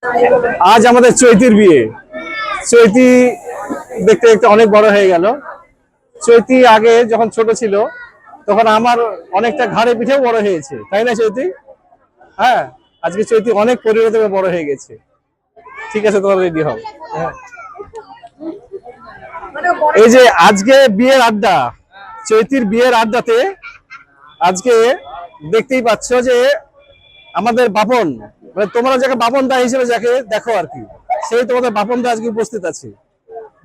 আজ আমাদের চৈতির বিয়ে। চৈতি দেখতে দেখতে অনেক বড় হয়ে গেল। চৈতি আগে যখন ছোট ছিল তখন আমার অনেকটা ঘাড়ে পিঠেও বড় হয়েছে, তাই না চৈতি? হ্যাঁ, আজকে চৈতি অনেক পরিণত হয়ে বড় হয়ে গেছে। ঠিক আছে, তোমার রেডি হও। হ্যাঁ, এই যে আজকে বিয়ের আড্ডা, চৈতির বিয়ের আড্ডাতে আজকে দেখতেই পাচ্ছ যে আমাদের বাপন, মানে তোমরা যাকে বাপন দা হিসেবে যাকে দেখো আর কি, সেই তোমাদের বাপন দা আজকে উপস্থিত আছে।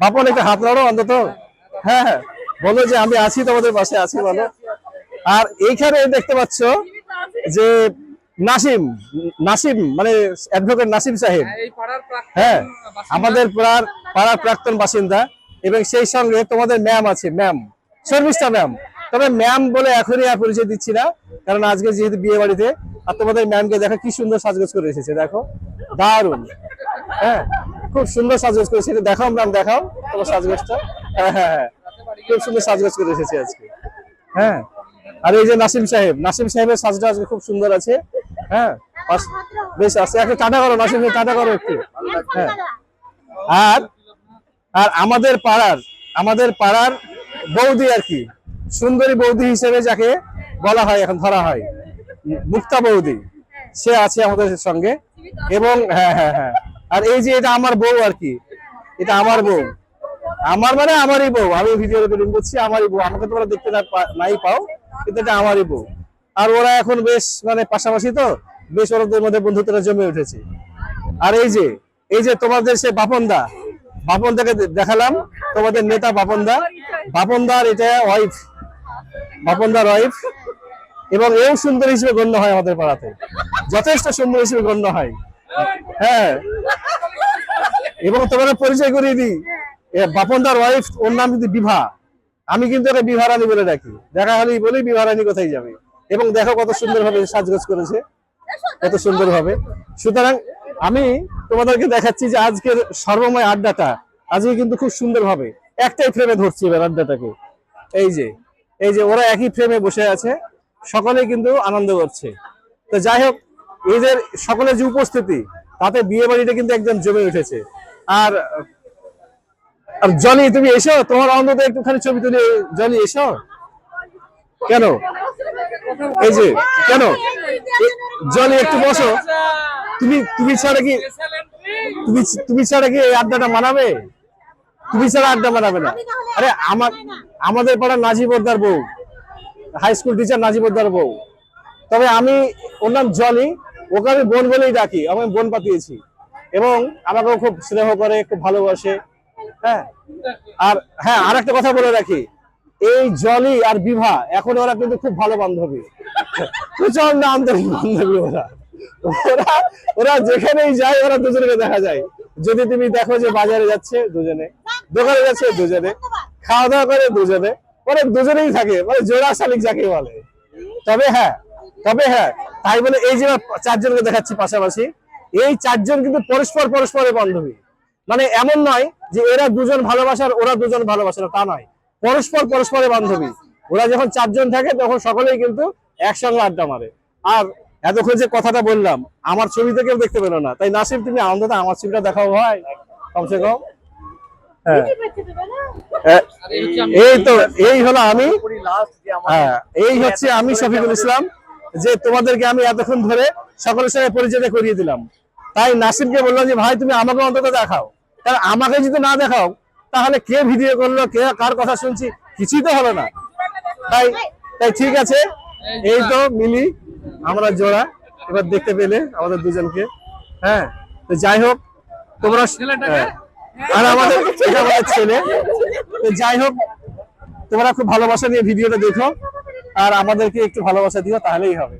বাপন একটা হাত নাড়ো অন্তত। হ্যাঁ হ্যাঁ, বলো যে আমি আছি, তোমাদের পাশে আছি বলো। আর এইখানে দেখতে পাচ্ছ যে নাসিম, নাসিম মানে অ্যাডভোকেট নাসিম সাহেব। হ্যাঁ, আমাদের পাড়ার প্রাক্তন বাসিন্দা। এবং সেই সঙ্গে তোমাদের ম্যাম আছে, ম্যাম শর্মিষ্ঠা ম্যাম। তবে ম্যাম বলে এখনই আর পরিচয় দিচ্ছি না, কারণ আজকে যেহেতু বিয়ে বাড়িতে। আর তোমাদের ম্যামকে দেখো কি সুন্দর সাজগোজ করে এসেছে, দেখো দারুণ। হ্যাঁ, খুব সুন্দর সাজগোজ করেছে। দেখাও ম্যাম, দেখাও তোমার সাজগোজটা। হ্যাঁ হ্যাঁ হ্যাঁ, খুব সুন্দর সাজগোজ করে এসেছে আজকে। হ্যাঁ, আর এই যে নাসিম সাহেব, নাসিম সাহেবের সাজটা আজকে খুব সুন্দর আছে। হ্যাঁ, বেশ আছে। একটু টাটা করো নাসিম সাহেব, টাটা করো একটু। হ্যাঁ, আর আর আমাদের পাড়ার বৌদি আর কি, সুন্দরী বৌদি হিসেবে যাকে বলা হয়, এখন ধরা হয়, মুক্তা বৌদি, সে আছে আমাদের সঙ্গে। এবং হ্যাঁ হ্যাঁ হ্যাঁ, আর এই যে এটা আমার বউ আর কি, এটা আমার বউ। আমার মানে আমারই বউ, আমি ভিডিও রেকর্ডিং করছি, আমারই বউ। আমাকে তোমরা দেখতে নাই পাও, কিন্তু এটা আমারই বউ। আর ওরা এখন বেশ মানে পাশাপাশি তো, বেশ ওদের মধ্যে বন্ধুত্বটা জমে উঠেছে। আর এই যে তোমাদের সে বাপনদা, বাপনদাকে দেখালাম, তোমাদের নেতা বাপনদা, বাপনদার এটা ওয়াইফ, বাপনদার ওয়াইফ। এবং এও সুন্দর হিসেবে গণ্য হয় আমাদের পাড়াতে, যথেষ্ট সুন্দর হিসেবে গণ্য হয়। হ্যাঁ, এবং তোমাদের পরিচয় করিয়ে দিই, বাপনদার ওয়াইফ, ওর নাম কিন্তু বিভা। আমি কিন্তু এটা বিভা রানী বলে ডাকি, দেখা হলেই বলি বিভা রানী কোথায় যাবে। এবং দেখো কত সুন্দর ভাবে সাজগোজ করেছে, কত সুন্দর ভাবে। সুতরাং আমি তোমাদেরকে দেখাচ্ছি যে আজকের সর্বময় আড্ডাটা আজকে কিন্তু খুব সুন্দর ভাবে একটাই ফ্রেমে ধরছি এবার আড্ডাটাকে। এই যে ওরা একই ফ্রেমে বসে আছে, সকলেই কিন্তু আনন্দ করছে। তো যাই হোক, এদের সকলের যে উপস্থিতি, তাতে বিয়ে বাড়িটা কিন্তু একদম জমে উঠেছে। আর আর জনি, তুমি এসো, তোমার অন্তত একটুখানি ছবি তুলে। জনি এসো। কেন? এই যে কেন, জনি একটু বসো। তুমি ছাড়া কি, তুমি ছাড়া কি এই আড্ডাটা মানাবে? তুমি ছাড়া আড্ডা মানাবে না। আরে আমাদের পাড়ার নাজিবদার বউ, হাই স্কুল টিচার নাজিবদার বউ। তবে আমি, ওর নাম জনি, ওকে আমি বোন বলেই ডাকি, আমি বোন পাঠিয়েছি। এবং আমাকেও খুব স্নেহ করে, খুব ভালোবাসে। হ্যাঁ, আর হ্যাঁ, আর একটা কথা বলে রাখি, এই জলি আর বিভা এখন ওরা কিন্তু খুব ভালো বান্ধবী, প্রচন্ড আন্তরিক বান্ধবী। ওরা ওরা ওরা যেখানেই যায়, ওরা দুজনকে দেখা যায়। যদি তুমি দেখো যে বাজারে যাচ্ছে দুজনে, দোকানে যাচ্ছে দুজনে, খাওয়া দাওয়া করে দুজনে, মানে দুজনেই থাকে, মানে জোড়া শালিক যাকে বলে। তবে হ্যাঁ, তাই বলে এই যে চারজনকে দেখাচ্ছি পাশাপাশি, এই চারজন কিন্তু পরস্পরের বান্ধবী। মানে এমন নয় যে এরা দুজন ভালোবাসার, ওরা দুজন ভালোবাসে না, তা নয়। পরস্পরের বান্ধবী। ওরা যখন চারজন থাকে তখন সকলেই কিন্তু একসঙ্গে আড্ডা মারে। আর এতক্ষণ যে কথাটা বললাম, আমার ছবিতে কেউ দেখতে পেলো না, তাই নাসিম তুমি অন্তত আমার ছবিটা দেখাও ভাই, কমসে কম। হ্যাঁ, এই তো, এই হলো আমি। হ্যাঁ, এই হচ্ছে আমি শফিকুল ইসলাম, যে তোমাদেরকে আমি এতক্ষণ ধরে সকলের সঙ্গে পরিচয় করিয়ে দিলাম। তাই নাসিমকে বললাম যে ভাই তুমি আমাকে অন্তত দেখাও, কারণ আমাকে যদি না দেখাও তাহলে কে ভিডিও করলো, কে কার কথা শুনছি, কিছুই তো হলো না। তাই তাই ঠিক আছে, এই তো মিলি আমরা জোড়া, এবার দেখতে পেলে আমাদের দুজনকে। হ্যাঁ, তো যাই হোক, তোমরা, আর আমাদের ছেলে। তো যাই হোক, তোমরা খুব ভালোবাসা নিয়ে ভিডিওটা দেখো, আর আমাদেরকে একটু ভালোবাসা দিও, তাহলেই হবে।